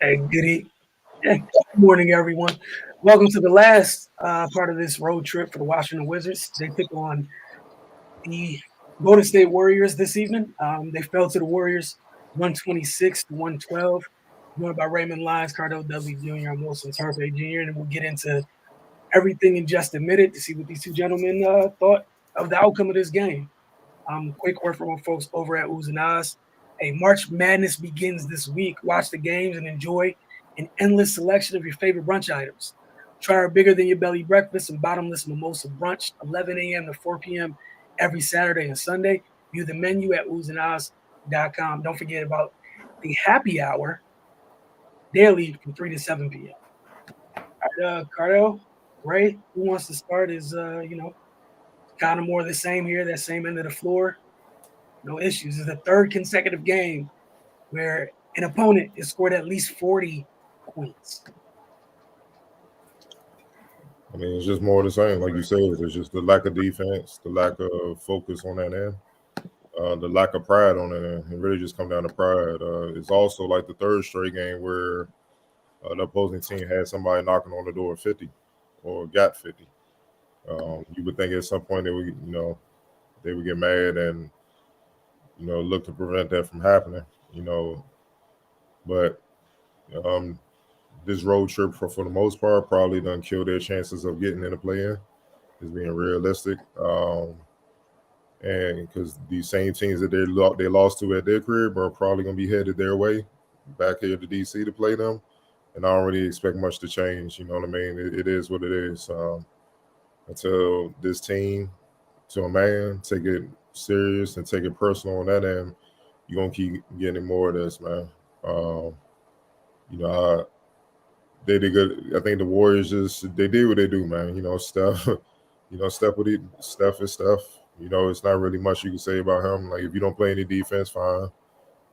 Good morning, everyone. Welcome to the last part of this road trip for the Washington Wizards. They took on the Golden State Warriors this evening. They fell to the Warriors 126 to 112, joined by Raymond Lyons, Cardell Dudley Jr., and Wilson Turpay Jr. And we'll get into everything in just a minute to see what these two gentlemen thought of the outcome of this game. Quick word from our folks over at Ooze and Oz. Hey, March Madness begins this week. Watch the games and enjoy an endless selection of your favorite brunch items. Try our bigger than your belly breakfast and bottomless mimosa brunch, 11 a.m. to 4 p.m. every Saturday and Sunday. View the menu at oozeandoz.com. Don't forget about the happy hour daily from 3 to 7 p.m. All right, Cardell, Ray, who wants to start is, kind of more of the same here, that same end of the floor. No issues. It's the third consecutive game where an opponent has scored at least 40 points. I mean, it's just more of the same. Like you said, it's just the lack of defense, the lack of focus on that end, the lack of pride on that end. It really just come down to pride. It's also like the third straight game where the opposing team had somebody knocking on the door at 50 or got 50. You would think at some point they would get mad and look to prevent that from happening. But this road trip for the most part probably done kill their chances of getting in the play-in. Is being realistic, and because these same teams that they lost to at their crib are probably going to be headed their way back here to DC to play them, and I don't really expect much to change. You know what I mean? It is what it is. Until this team, to a man, take it serious and take it personal on that end, you're gonna keep getting more of this, man. You know, they did good. I think the Warriors they did what they do, man. Steph. Steph is Steph. It's not really much you can say about him. Like if you don't play any defense, fine.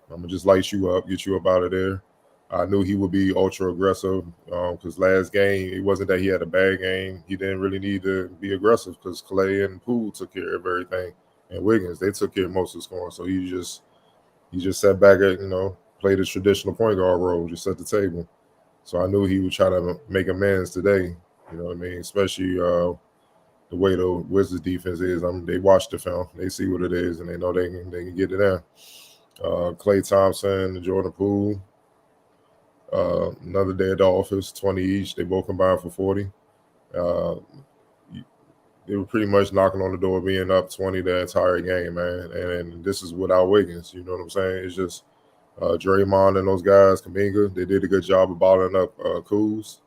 I'm gonna just light you up, get you up out of there. I knew he would be ultra aggressive because last game it wasn't that he had a bad game. He didn't really need to be aggressive because Clay and Poole took care of everything, and Wiggins they took care of most of the scoring. So he just sat back at played his traditional point guard role, just at the table. So I knew he would try to make amends today. You know what I mean? Especially the way the Wizards defense is. They watch the film, they see what it is, and they know they can get it in. Clay Thompson and Jordan Poole. Another day at the office, 20 each. They both combined for 40. They were pretty much knocking on the door, being up 20 the entire game, man. And this is without Wiggins. You know what I'm saying? It's just Draymond and those guys, Kuminga. They did a good job of bottling up Kuz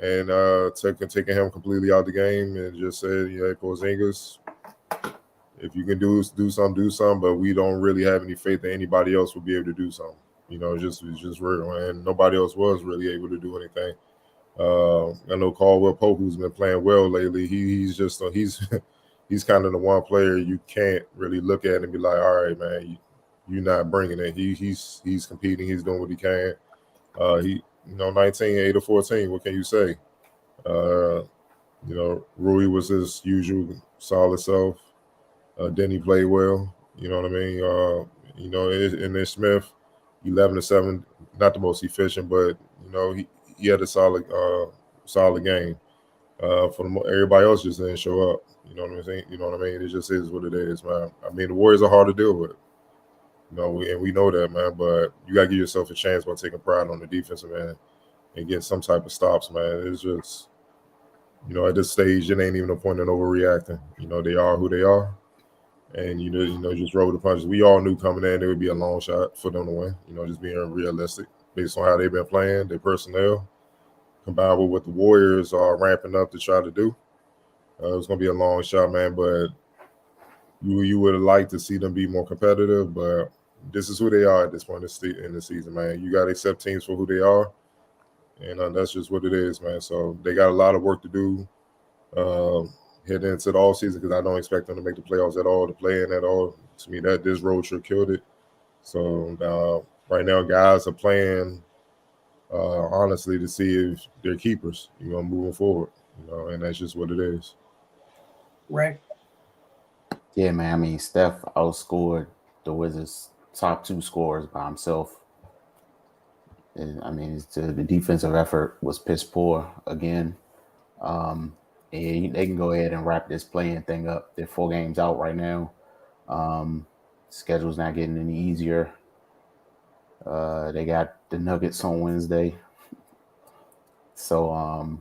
and taking him completely out the game and just said, Porzingis, if you can do something, but we don't really have any faith that anybody else will be able to do something. It's just real, and nobody else was really able to do anything. I know Caldwell Pope, who's been playing well lately. He's he's kind of the one player you can't really look at and be like, all right, man, you're not bringing it. He's competing. He's doing what he can. 19, 8 or 14. What can you say? Rui was his usual solid self. Denny played well. You know what I mean? And then Smith. 11 to 7, not the most efficient, but he had a solid game. Everybody else just didn't show up. You know what I'm saying? You know what I mean? It just is what it is, man. I mean, the Warriors are hard to deal with. And we know that, man. But you gotta give yourself a chance by taking pride on the defensive end and getting some type of stops, man. It's just, at this stage, it ain't even a point in overreacting. They are who they are. And just roll the punches. We all knew coming in there would be a long shot for them to win. Just being realistic based on how they've been playing, their personnel, combined with what the Warriors are ramping up to try to do. It's going to be a long shot, man. But you would have liked to see them be more competitive. But this is who they are at this point in the season, man. You got to accept teams for who they are, and that's just what it is, man. So they got a lot of work to do. Heading into the all season, because I don't expect them to make the playoffs at all, to play in at all. To me, that this road trip killed it. So right now, guys are playing honestly to see if they're keepers, moving forward. And that's just what it is. Right. Yeah, man. I mean, Steph outscored the Wizards' top 2 scorers by himself. And, I mean, the defensive effort was piss poor again. And they can go ahead and wrap this playing thing up. They're 4 games out right now. Schedule's not getting any easier. They got the Nuggets on Wednesday. So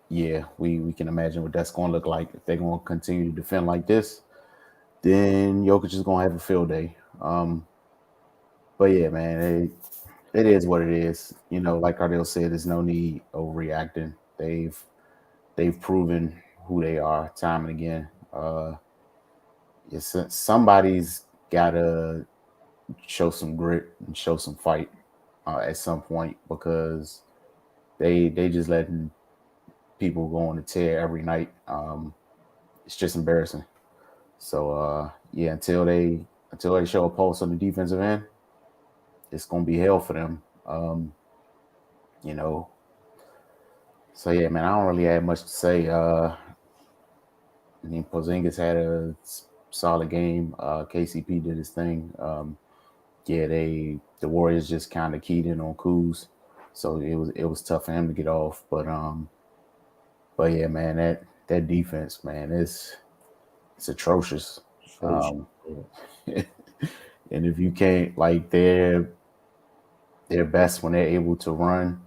yeah, we can imagine what that's going to look like. If they're going to continue to defend like this, then Jokic is going to have a field day. But yeah, man, it is what it is. You know, like Cardell said, there's no need overreacting. They've proven who they are time and again. Somebody's got to show some grit and show some fight at some point, because they just letting people go on a tear every night. It's just embarrassing. So yeah, until they show a pulse on the defensive end, it's gonna be hell for them. You know. So yeah, man, I don't really have much to say. I mean, Porzingis had a solid game. KCP did his thing. Yeah, the Warriors just kind of keyed in on Kuz, so it was tough for him to get off. But yeah, man, that defense, man, it's atrocious. And if you can't, like, they're best when they're able to run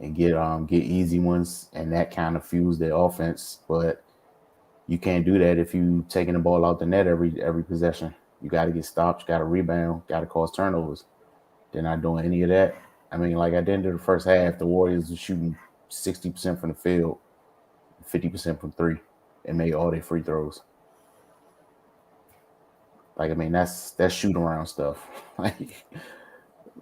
and get easy ones, and that kind of fuels their offense. But you can't do that if you taking the ball out the net every possession. You got to get stopped, you got to rebound, got to cause turnovers. They're not doing any of that. I mean, like, at the end of the first half, the Warriors were shooting 60% from the field, 50% from 3, and made all their free throws. Like, I mean, that's shoot around stuff.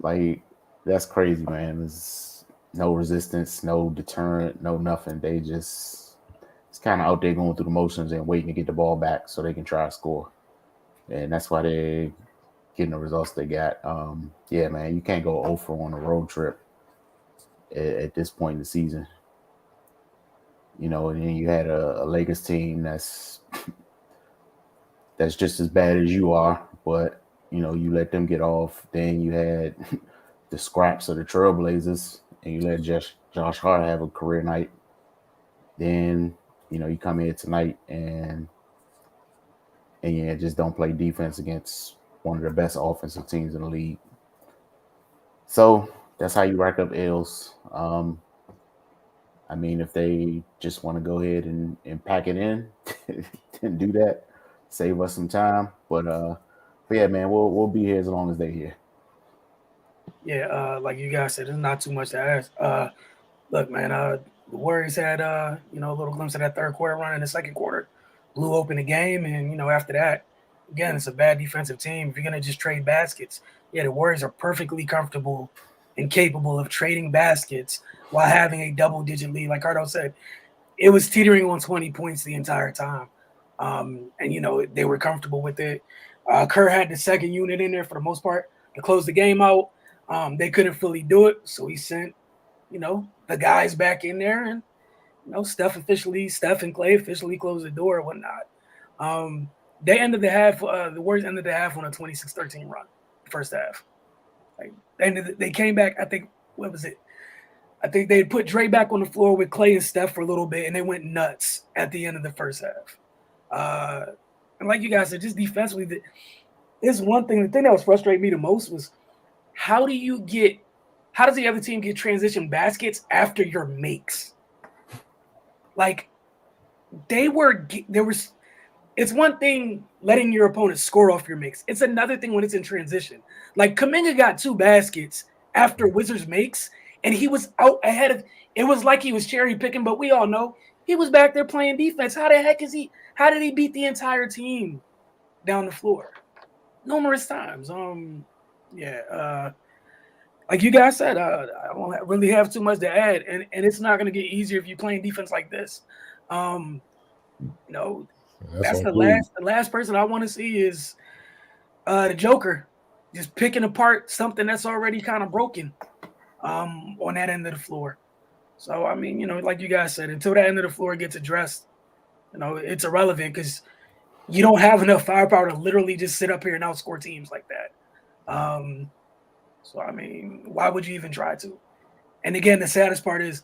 like that's crazy, man. There's no resistance, no deterrent, no nothing. They just, it's kind of out there going through the motions and waiting to get the ball back so they can try to score. And that's why they're getting the results they got. Yeah, man, you can't go 0 for on a road trip at this point in the season. You know, and then you had a Lakers team that's just as bad as you are, but you know, you let them get off. Then you had the scraps of the Trailblazers, and you let Josh Hart have a career night. Then, you know, you come here tonight and yeah, just don't play defense against one of the best offensive teams in the league. So that's how you rack up L's. I mean, if they just want to go ahead and pack it in, then do that. Save us some time. But yeah, man, we'll be here as long as they're here. Yeah, like you guys said, there's not too much to ask. Look, man, the Warriors had a little glimpse of that third quarter run in the second quarter, blew open the game, and after that, again, it's a bad defensive team. If you're gonna just trade baskets, yeah, the Warriors are perfectly comfortable and capable of trading baskets while having a double-digit lead. Like Cardo said, it was teetering on 20 points the entire time, and they were comfortable with it. Kerr had the second unit in there for the most part to close the game out. They couldn't fully do it, so he sent the guys back in there, and Steph and Clay officially closed the door and whatnot. They ended the half. The Warriors ended the half on a 26-13 run, first half. Like they came back. I think, what was it? I think they put Dre back on the floor with Clay and Steph for a little bit, and they went nuts at the end of the first half. And like you guys said, just defensively, is one thing. The thing that was frustrating me the most was how does the other team get transition baskets after your makes? Like, it's one thing letting your opponent score off your makes. It's another thing when it's in transition. Like, Kuminga got 2 baskets after Wizards makes, and he was out ahead of, it was like he was cherry picking, but we all know he was back there playing defense. How did he beat the entire team down the floor? Numerous times. Like you guys said, I don't really have too much to add, and it's not going to get easier if you're playing defense like this. That's the last person I want to see is the Joker, just picking apart something that's already kind of broken on that end of the floor. So I mean, like you guys said, until that end of the floor gets addressed, it's irrelevant because you don't have enough firepower to literally just sit up here and outscore teams like that. So I mean, why would you even try to? And again, the saddest part is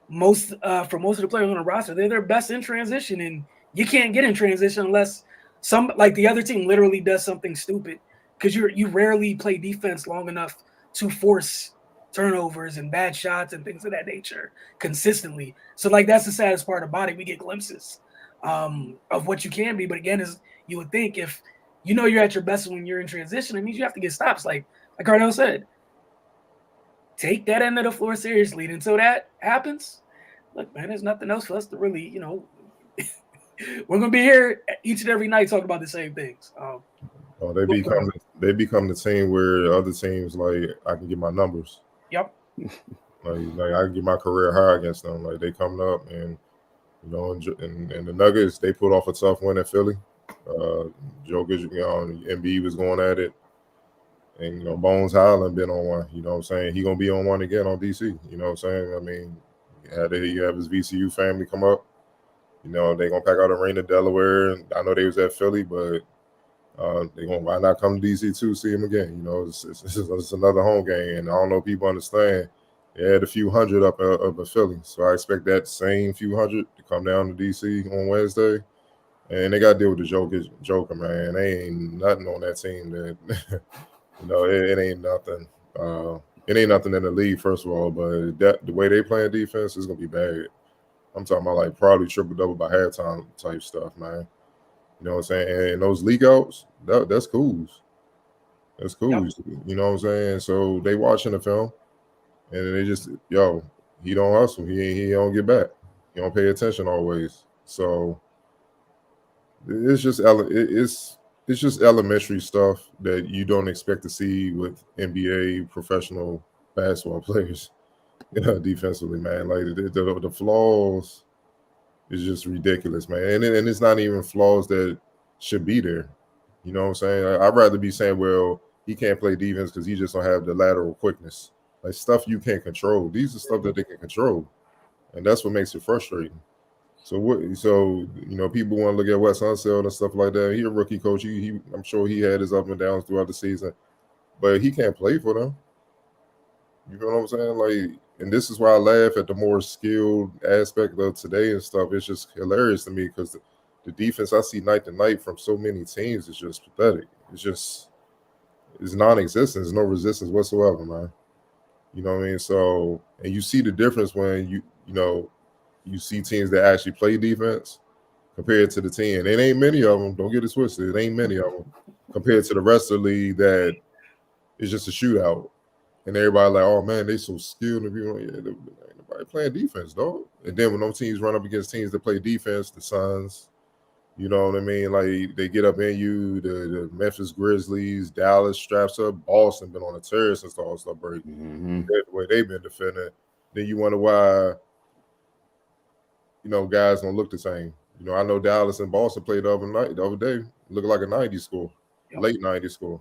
for most of the players on the roster, they're their best in transition, and you can't get in transition unless the other team literally does something stupid, because you rarely play defense long enough to force turnovers and bad shots and things of that nature consistently. So like that's the saddest part about it. We get glimpses of what you can be, but again, is you would think if you know you're at your best when you're in transition, it means you have to get stops. Like Cardell said, take that end of the floor seriously. And until that happens, look, man, there's nothing else for us to really, we're gonna be here each and every night talking about the same things. They become the team where other teams like I can get my numbers. Yep. Like I can get my career high against them. Like they coming up and and the Nuggets, they put off a tough win at Philly. Jokic, Embiid was going at it. And Bones Highland been on one. You know what I'm saying? He gonna be on one again on DC. You know what I'm saying? I mean, you have his VCU family come up. They gonna pack out Arena, Delaware, and I know they was at Philly, but they gonna why not come to DC too, see him again? It's another home game, and I don't know if people understand. They had a few hundred up a Philly, so I expect that same few hundred to come down to DC on Wednesday, and they got to deal with the Joker, man. They ain't nothing on that team that. It ain't nothing. It ain't nothing in the league, first of all, but the way they playing defense is gonna be bad. I'm talking about like probably triple-double by halftime type stuff, man. You know what I'm saying? And those league outs, that's cool. That's cool. Yep. You know what I'm saying? So they watching the film, and they just, he don't hustle. He don't get back. He don't pay attention always. So it's just elementary stuff that you don't expect to see with NBA professional basketball players, defensively, man. Like the flaws is just ridiculous, man. And it's not even flaws that should be there. You know what I'm saying? I'd rather be saying, well, he can't play defense because he just don't have the lateral quickness. Like stuff you can't control. These are stuff that they can control. And that's what makes it frustrating. So people want to look at Wes Unseld and stuff like that. He a rookie coach. I'm sure he had his up and downs throughout the season, but he can't play for them. You know what I'm saying? Like, and this is why I laugh at the more skilled aspect of today and stuff. It's just hilarious to me because the defense I see night to night from so many teams is just pathetic. It's non-existent. There's no resistance whatsoever, man. You know what I mean? So, and you see the difference when you see teams that actually play defense compared to the team. It ain't many of them. Don't get it twisted. It ain't many of them compared to the rest of the league that is just a shootout. And everybody like, oh, man, they so skilled. Nobody playing defense, dog. And then when those teams run up against teams that play defense, the Suns, you know what I mean? Like, they get up in you, the Memphis Grizzlies, Dallas straps up. Boston been on a tear since the All-Star break. Mm-hmm. The way they've been defending. Then you wonder why guys don't look the same. I know Dallas and Boston played the other day, looked like a 90 score, late 90 score.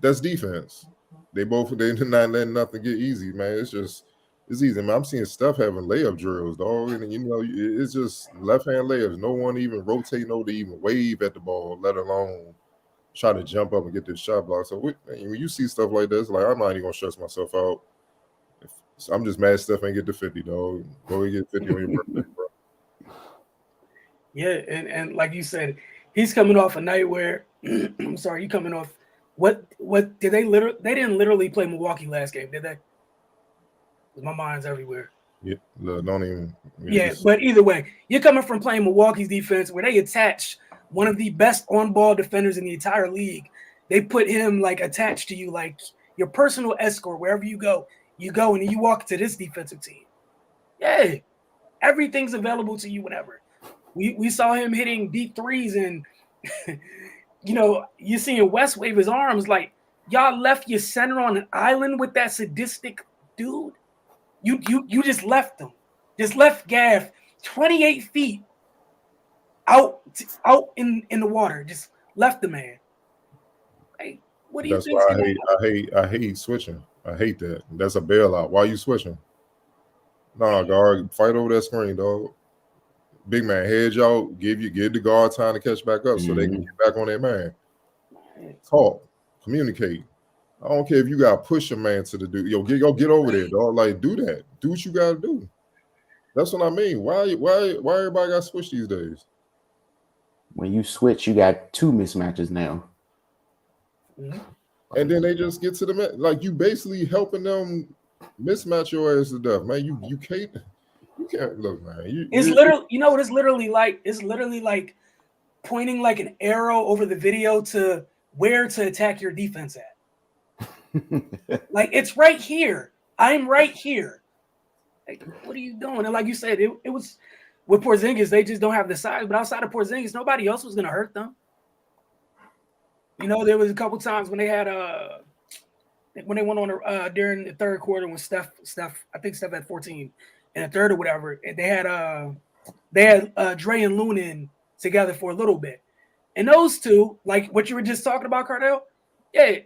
That's defense. They not letting nothing get easy, man. It's easy, man. I'm seeing Steph having layup drills, dog, and it's just left-hand layups. No one even rotate, to even wave at the ball, let alone try to jump up and get this shot block. So when you see stuff like this, like I'm not even gonna stress myself out. So I'm just mad Steph ain't get to 50, dog. Go and get 50 on your birthday, bro. Yeah, and like you said, he's coming off a night where I'm sorry, you coming off what did they didn't literally play Milwaukee last game, did they? My mind's everywhere. Yeah, don't even. But either way, you're coming from playing Milwaukee's defense where they attach one of the best on-ball defenders in the entire league. They put him like attached to you, like your personal escort wherever you go, and then you walk to this defensive team. Yeah, everything's available to you whenever. We saw him hitting deep threes, and you seeing West wave his arms like y'all left your center on an island with that sadistic dude. You just left him, just left Gaff 28 feet out in the water, just left the man. Hey, what do you think? That's why I hate switching. I hate that. That's a bailout. Why are you switching? Nah, guard, fight over that screen, dog. Big man, hedge out, give the guard time to catch back up so they can get back on their man. Talk, communicate. I don't care if you got to push a man to the dude. Yo, get over there, dog. Like, do that. Do what you got to do. That's what I mean. Why everybody got to switch these days? When you switch, you got 2 mismatches now. Mm-hmm. And then they just get to the like you basically helping them mismatch your ass to death, man. You can't look, man. It's literally, you know what it's literally like? It's literally like pointing like an arrow over the video to where to attack your defense at. Like, it's right here. I'm right here. Like, what are you doing? And like you said, it was with Porzingis, they just don't have the size. But outside of Porzingis, nobody else was gonna hurt them. You know, there was a couple times when they had when they went on during the third quarter when Steph, I think Steph had 14 in the third or whatever. And they had Dre and Loon in together for a little bit. And those two, like what you were just talking about, Cardell, yeah,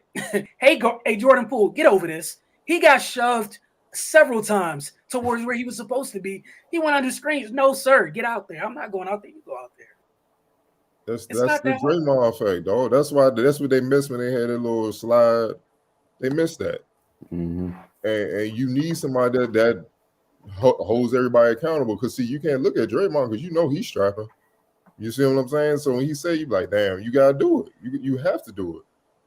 hey Jordan Poole, get over this. He got shoved several times towards where he was supposed to be. He went under screens. No, sir, get out there. I'm not going out there. You go out there. That's the Draymond effect, dog. That's what they missed when they had a little slide. They missed that. Mm-hmm. And you need somebody that holds everybody accountable. Because see, you can't look at Draymond because you know he's strapping. You see what I'm saying? So when he say, you be like, damn, you gotta do it. You have to do it.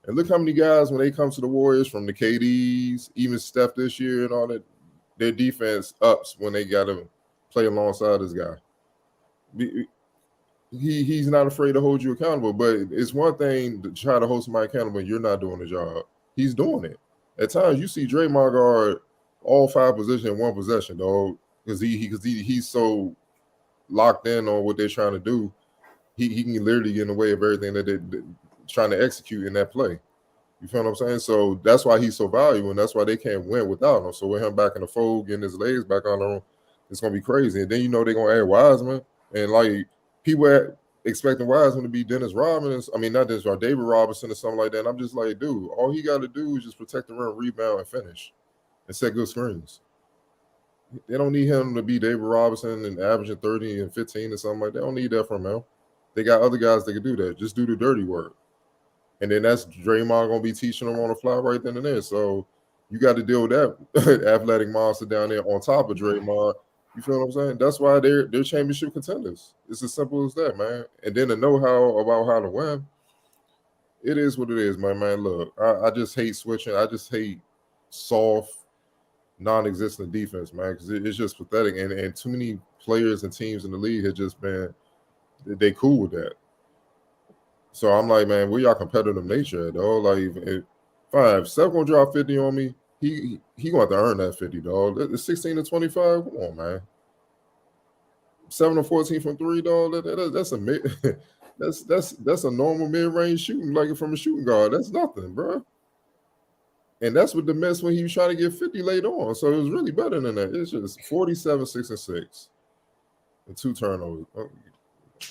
And look how many guys when they come to the Warriors from the KDs, even Steph this year and all that, their defense ups when they gotta play alongside this guy. He's not afraid to hold you accountable, but it's one thing to try to hold somebody accountable and you're not doing the job. He's doing it. At times you see Draymond guard all 5 positions in one possession, dog, because he's so locked in on what they're trying to do. He can literally get in the way of everything that they're trying to execute in that play. You feel what I'm saying? So that's why he's so valuable, and that's why they can't win without him. So with him back in the fold, getting his legs back on him, it's gonna be crazy. And then they're gonna add Wiseman, and like people expecting Wiseman to be Dennis Rodman. I mean, not Dennis Rodman, David Robinson or something like that. And I'm just like, dude, all he got to do is just protect the rim, rebound, and finish, and set good screens. They don't need him to be David Robinson and averaging 30 and 15 or something like that. They don't need that from him. They got other guys that can do that. Just do the dirty work. And then that's Draymond going to be teaching them on the fly right then and there. So you got to deal with that athletic monster down there on top of Draymond. You feel what I'm saying? That's why they're championship contenders. It's as simple as that, man. And then the know-how about how to win, it is what it is, man. Look, I just hate switching. I just hate soft, non-existent defense, man, because it's just pathetic. And too many players and teams in the league have just been they cool with that. So I'm like, man, where y'all competitive nature at, dog? Like, if Steph gonna drop 50 on me, he gonna have to earn that 50, dog. It's 16 to 25. Come on, man. 7 to 14 from 3, dog. That's a mid. That's a normal mid-range shooting, like from a shooting guard. That's nothing, bro. And that's what the mess when he was trying to get 50 later on. So it was really better than that. It's just 47, 6 and 6, and 2 turnovers. Oh,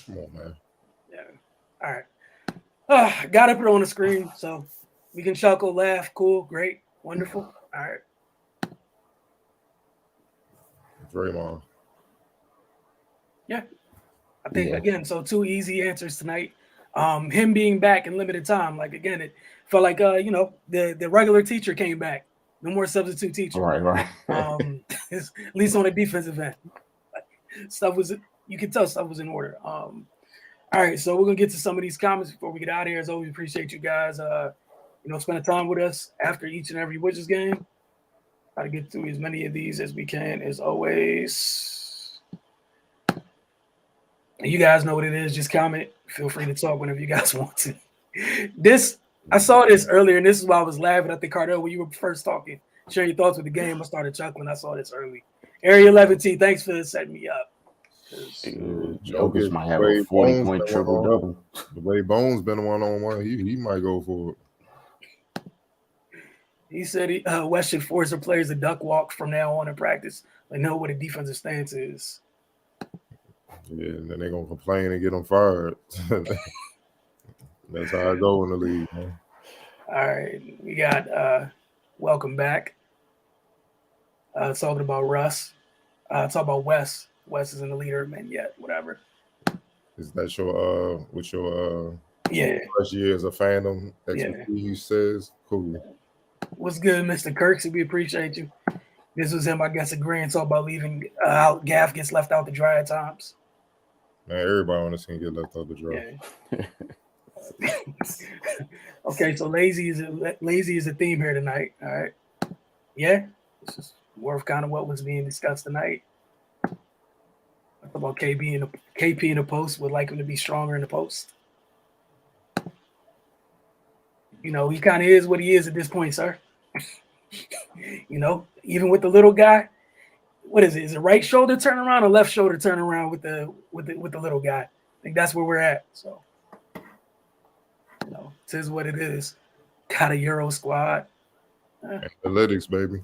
come on, man. Yeah. All right. Gotta put it on the screen so we can chuckle, laugh, cool, great, wonderful. All right. Draymond. Yeah. I think again, so 2 easy answers tonight. Him being back in limited time, like again, it felt like the regular teacher came back. No more substitute teacher. Right. At least on the defensive end. You can tell stuff was in order. All right, so we're gonna get to some of these comments before we get out of here. As always, appreciate you guys spending time with us after each and every Wizards game. Try to get through as many of these as we can, as always. You guys know what it is. Just comment. Feel free to talk whenever you guys want to. I saw this earlier, and this is why I was laughing. I think, Cardell, when you were first talking, sharing your thoughts with the game, I started chuckling. I saw this early. Area 11T, thanks for setting me up. Jokic might have a 40-point triple-double. The way Bones been one-on-one, he might go for it. He said West should force the players to duck walk from now on in practice. They know what a defensive stance is. Yeah, and then they're going to complain and get them fired. That's how I go in the league, man. All right. We got welcome back. Talking about Russ. Talk about Wes. Wes isn't the leader, man, yet. Whatever. Is that your first year as a fandom? Yeah. He says cool. What's good, Mr. Kirksey? We appreciate you. This was him, I guess, agreeing talk about leaving how Gaff gets left out the dry at times. Man, everybody on this team get left out the draft. Yeah. Okay, so lazy is a theme here tonight. All right. Yeah, this is more of kind of what was being discussed tonight. About KP in the post would like him to be stronger in the post. You know, he kind of is what he is at this point, sir. You know, even with the little guy, what is it? Is it right shoulder turn around or left shoulder turn around with the little guy? I think that's where we're at. So, you know, it is what it is. Got a Euro squad. Analytics, baby.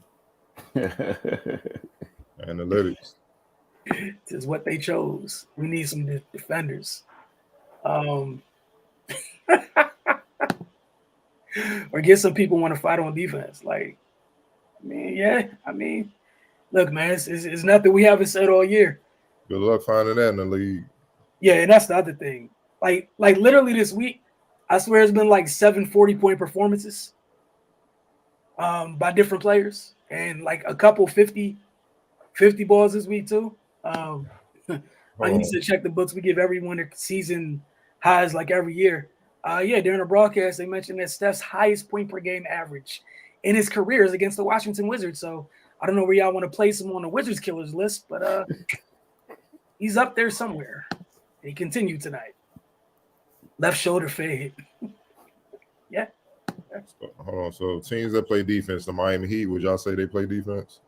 Analytics. This is what they chose. We need some defenders. Or get some people want to fight on defense. Like, I mean, look, man, it's nothing we haven't said all year. Good luck finding that in the league. Yeah, and that's the other thing. Like literally this week, I swear it's been like 7 40-point performances by different players, and like a couple 50 balls this week too. I need to check the books. We give everyone their season highs like every year. During the broadcast, they mentioned that Steph's highest point per game average in his career is against the Washington Wizards. So I don't know where y'all want to place him on the Wizards killers list, but he's up there somewhere. He continued tonight. Left shoulder fade. Yeah. Hold on. So teams that play defense, the Miami Heat, would y'all say they play defense?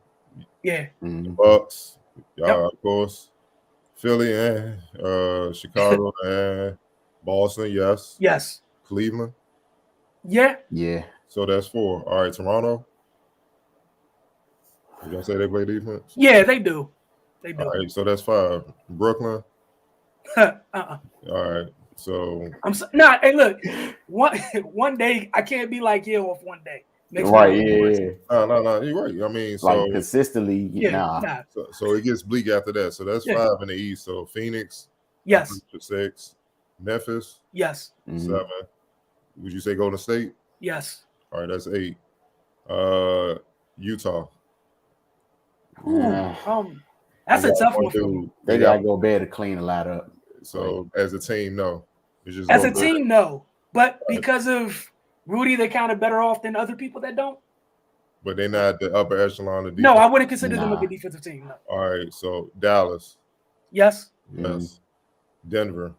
Yeah. The Bucks, of course. Philly and Chicago and Boston, yes. Yes. Cleveland. Yeah. Yeah. So that's 4. All right, Toronto. Did y'all say they play defense? Yeah, they do. They do. All right, so that's 5. Brooklyn. All right, so hey, look, one day I can't be like you off one day. Right, yeah. No, you're right. I mean, so like consistently, nah. So it gets bleak after that. So that's 5 in the East. So Phoenix, yes. 6. Memphis, yes. 7. Would you say Golden State? Yes. All right, that's 8. Utah. That's a tough one for me. They gotta go bad to clean a lot up. So as a team, no. As a team, no. But because of Rudy, they're kind of better off than other people that don't. But they're not the upper echelon of defense. No, I wouldn't consider them a good defensive team. No. All right, so Dallas. Yes. Yes. Denver.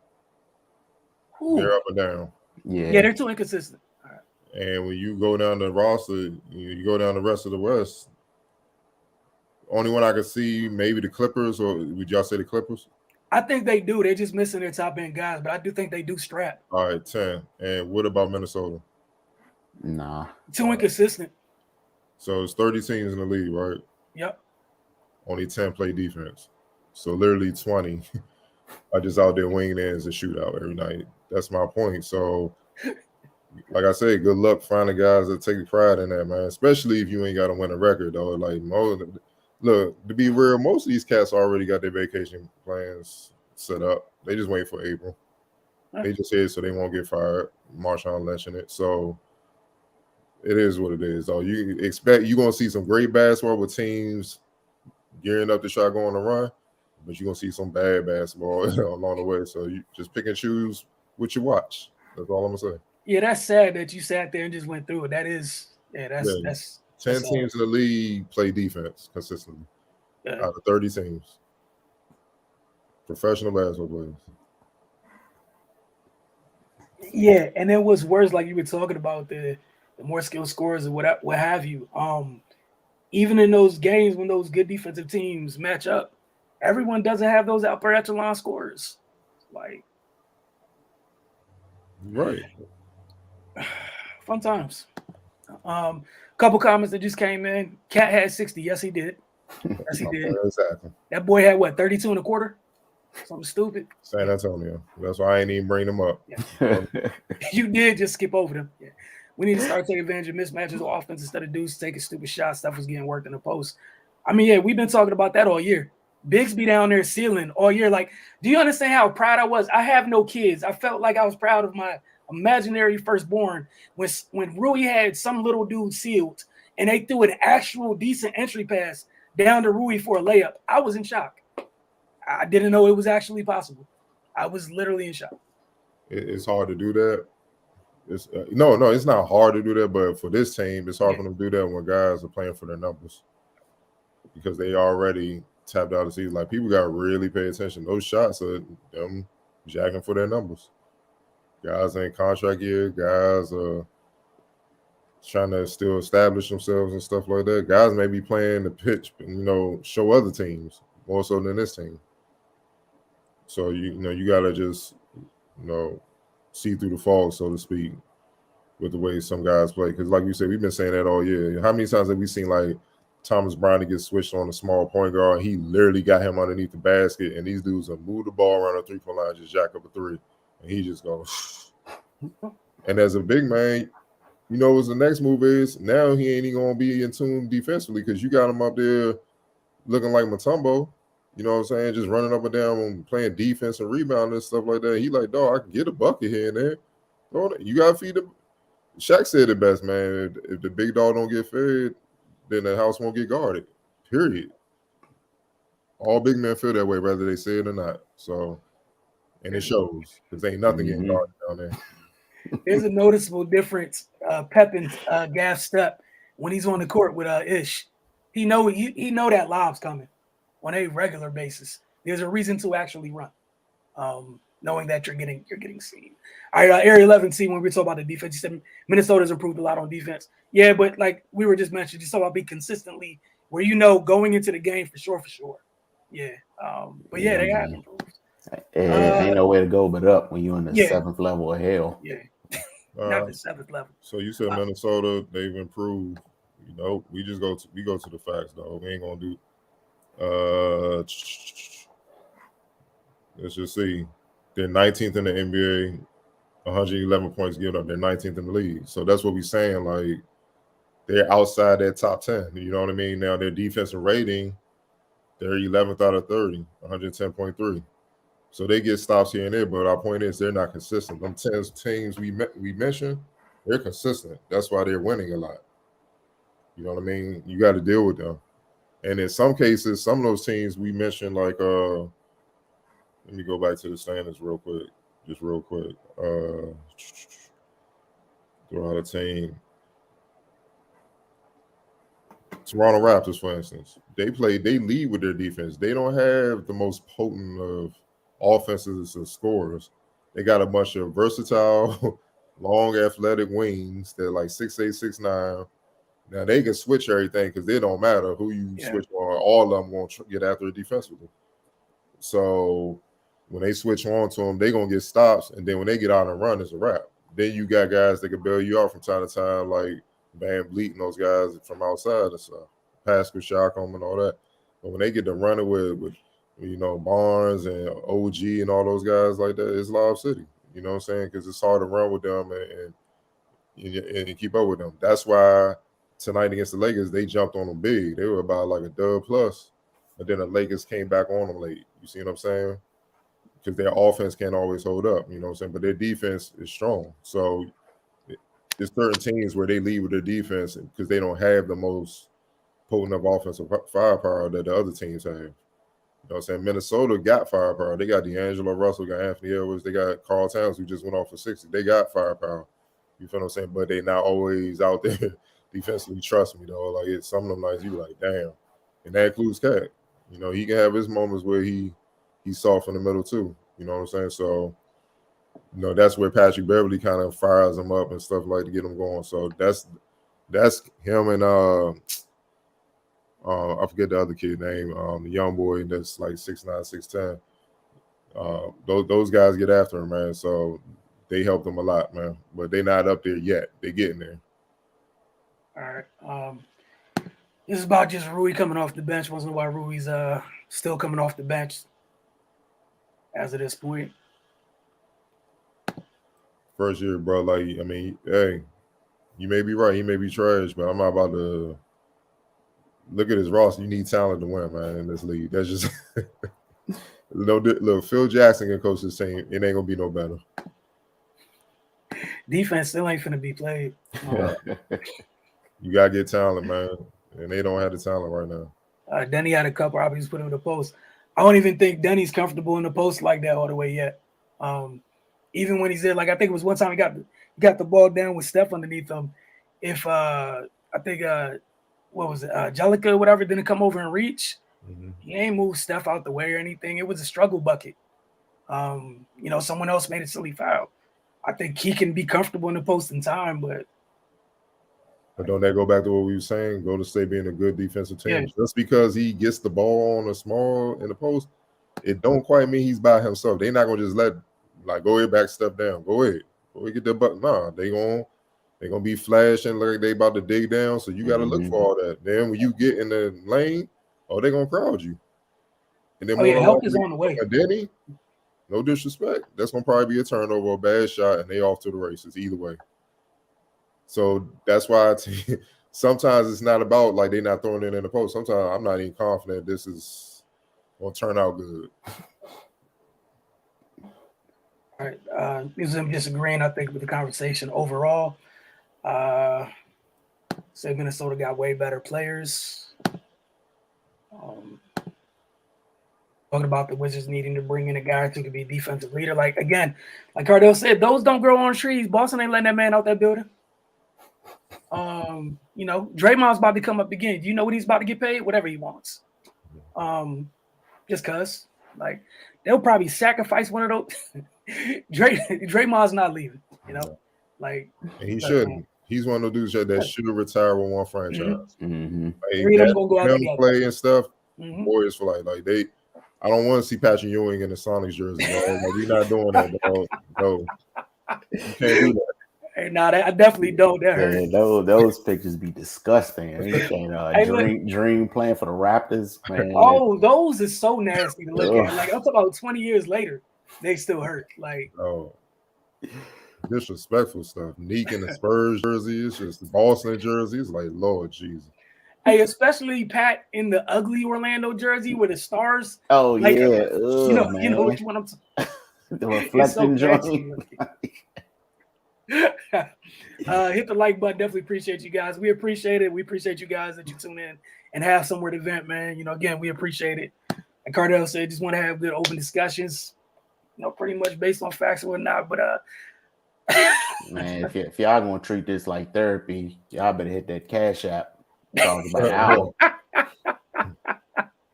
Ooh. They're up and down. Yeah, they're too inconsistent. All right. And when you go down the roster, you go down the rest of the West. Only one I could see, maybe the Clippers, or would y'all say the Clippers? I think they do. They're just missing their top end guys, but I do think they do strap. All right, 10. And what about Minnesota? Nah. Too inconsistent. So it's 30 teams in the league, right? Yep. Only 10 play defense. So literally 20 are just out there winging in as a shootout every night. That's my point. So, like I said, good luck finding guys that take pride in that, man. Especially if you ain't got to win a record, though. Like, look, to be real, most of these cats already got their vacation plans set up. They just wait for April. They just here so they won't get fired. Marshawn Lynching it. So it is what it is. So you expect you're gonna see some great basketball with teams gearing up to try going to run, but you're gonna see some bad basketball along the way. So you just pick and choose what you watch. That's all I'm gonna say. Yeah, that's sad that you sat there and just went through it. That is, that's 10 teams in the league play defense consistently out of 30 teams. Professional basketball players. Yeah, and then what's worse, like you were talking about the more skilled scorers or what have you. Even in those games when those good defensive teams match up, everyone doesn't have those upper echelon scorers. Like, right. Fun times. Couple comments that just came in. Cat had 60. Yes, he did. Yes, he did. Exactly. That boy had what, 32 and a quarter? Something stupid. San Antonio. That's why I ain't even bring them up. Yeah. You did just skip over them. Yeah. We need to start taking advantage of mismatches of offense instead of dudes taking stupid shots. Stuff was getting worked in the post. I mean, yeah, we've been talking about that all year. Bigs be down there sealing all year. Like, do you understand how proud I was? I have no kids. I felt like I was proud of my imaginary firstborn when Rui had some little dude sealed and they threw an actual decent entry pass down to Rui for a layup. I was in shock. I didn't know it was actually possible. I was literally in shock. It's hard to do that. It's no, it's not hard to do that. But for this team, it's hard for them to do that when guys are playing for their numbers because they already tapped out of the season. Like people got to really pay attention. Those shots are them jacking for their numbers. Guys ain't contract year. Guys are trying to still establish themselves and stuff like that. Guys may be playing the pitch and show other teams more so than this team. So you gotta just see through the fog, so to speak, with the way some guys play. Because like you said, we've been saying that all year. How many times have we seen like Thomas Bryant get switched on a small point guard? And he literally got him underneath the basket, and these dudes have moved the ball around the 3-point line, just jack up a three, and he just goes. And as a big man, what the next move is? Now he ain't even gonna be in tune defensively because you got him up there looking like Mutombo. You know what I'm saying? Just running up and down and playing defense and rebounding and stuff like that. He like, dog, I can get a bucket here and there. You gotta feed him. Shaq said it best, man. If the big dog don't get fed, then the house won't get guarded. Period. All big men feel that way, whether they say it or not. So, and it shows because ain't nothing getting guarded down there. There's a noticeable difference, pep and gas step when he's on the court with Ish. He know that lob's coming on a regular basis. There's a reason to actually run, knowing that you're getting seen. All right, Area 11C, when we talk about the defense, you said Minnesota's improved a lot on defense. Yeah, but like we were just mentioning, just talk about being consistently where going into the game for sure. Yeah, but yeah, they have improved. Ain't no way to go but up when you're in the 7th level of hell. Yeah, not the 7th level. So you said Minnesota, they've improved. We just go to the facts, though. We ain't gonna do. Let's just see. They're 19th in the NBA, 111 points given up. They're 19th in the league. So that's what we're saying. Like they're outside that top 10. You know what I mean? Now their defensive rating, they're 11th out of 30, 110.3. So they get stops here and there, but our point is they're not consistent. Them 10 teams we mentioned, they're consistent. That's why they're winning a lot. You know what I mean? You got to deal with them. And in some cases, some of those teams we mentioned, like let me go back to the standings real quick. Throw out a team. Toronto Raptors, for instance. They lead with their defense. They don't have the most potent of offenses and scorers. They got a bunch of versatile, long, athletic wings. They're like 6'8", 6'9". Now they can switch everything because it don't matter who you switch on. All of them won't get after it defensively. So when they switch on to them, they're gonna get stops, and then when they get out and run, it's a wrap. Then you got guys that can bail you out from time to time, like Van Vliet and those guys from outside and stuff, Pascal Siakam and all that. But when they get to running with Barnes and OG and all those guys like that, it's Lob City. You know what I'm saying? Because it's hard to run with them and keep up with them. That's why tonight against the Lakers, they jumped on them big. They were about like a dub plus, but then the Lakers came back on them late. You see what I'm saying? Because their offense can't always hold up. You know what I'm saying? But their defense is strong. So there's certain teams where they lead with their defense because they don't have the most potent of offensive firepower that the other teams have. You know what I'm saying? Minnesota got firepower. They got D'Angelo Russell, got Anthony Edwards, they got Karl Towns, who just went off for 60. They got firepower. You feel what I'm saying? But they not always out there defensively. Trust me, though. Like some of them nights you like, damn. And that includes Cat. He can have his moments where he's soft in the middle too. You know what I'm saying? So, that's where Patrick Beverly kind of fires him up and stuff like to get him going. So that's him and I forget the other kid's name, the young boy that's like 6'9", 6'10". Those guys get after him, man. So they help them a lot, man. But they're not up there yet. They're getting there. All right. This is about just Rui coming off the bench. Wasn't why Rui's still coming off the bench as of this point. First year, bro. Like, I mean, hey, you may be right. He may be trash, but I'm not about to look at his roster. You need talent to win, man, in this league. That's just look, Phil Jackson can coach this team. It ain't gonna be no better. Defense still ain't finna be played. You gotta get talent, man, and they don't have the talent right now. Denny had a couple. I just put him in the post. I don't even think Denny's comfortable in the post like that all the way yet. Even when he's there, like I think it was one time he got the ball down with Steph underneath him. If I think what was it, Jellica or whatever didn't come over and reach, he ain't moved Steph out the way or anything. It was a struggle bucket. Someone else made a silly foul. I think he can be comfortable in the post in time, but don't that go back to what we were saying? Golden State being a good defensive team. Yeah. Just because he gets the ball on a small in the post, it don't quite mean he's by himself. They're not gonna just let go ahead, back step down. Go ahead get the buck. Nah, they gonna be flashing like they about to dig down. So you gotta look for all that. Then when you get in the lane, they gonna crowd you. And then help is on the way. Denny, no disrespect, that's gonna probably be a turnover, a bad shot, and they off to the races either way. So that's why sometimes it's not about like they're not throwing it in the post. Sometimes I'm not even confident this is gonna turn out good. All right, this is him disagreeing, I think, with the conversation overall. Say Minnesota got way better players. Talking about the Wizards needing to bring in a guy who could be a defensive leader. Like Cardell said, those don't grow on trees. Boston ain't letting that man out that building. Draymond's about to come up again. Do you know what he's about to get paid? Whatever he wants. Just cause. Like, they'll probably sacrifice one of those. Draymond's not leaving, Like, and he shouldn't. He's one of those dudes that should retire with one franchise. Three of them gonna go out together. Play and stuff. Warriors for life. They. I don't want to see Patrick Ewing in the Sonics jersey. We're not doing that, dog. No, you can't do that. Hey, I definitely don't. That hurt. Those pictures be disgusting. Dream playing for the Raptors, man. Oh, those is so nasty to look at. Like, I'm talking about 20 years later, they still hurt. Like, disrespectful stuff. Neek in the Spurs jersey, it's just the Boston jersey. It's like, Lord Jesus. Hey, especially Pat in the ugly Orlando jersey with the stars. Oh, like, yeah. You know which one I'm talking about. The reflecting joint. Hit the like button. Definitely appreciate you guys. We appreciate it. We appreciate you guys that you tune in and have somewhere to vent, man. Again, we appreciate it. And Cardell said, just want to have good open discussions, pretty much based on facts and whatnot. But man, if y'all gonna treat this like therapy, y'all better hit that Cash App. Talk about an hour.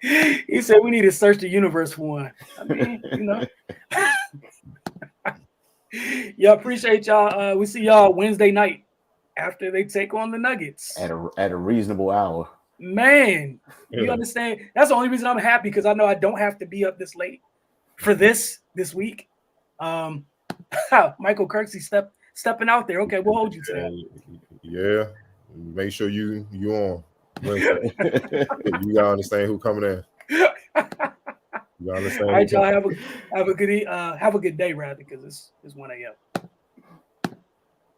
He said we need to search the universe for one. I mean, Yeah, appreciate y'all. We see y'all Wednesday night after they take on the Nuggets at a reasonable hour. Man, you understand? That's the only reason I'm happy, because I know I don't have to be up this late for this week. Michael Kirksey stepping out there. Okay, we'll hold you to that. Yeah, make sure you on. You gotta understand who coming in. You understand? All right, y'all have a good day, rather, because it's 1 a.m.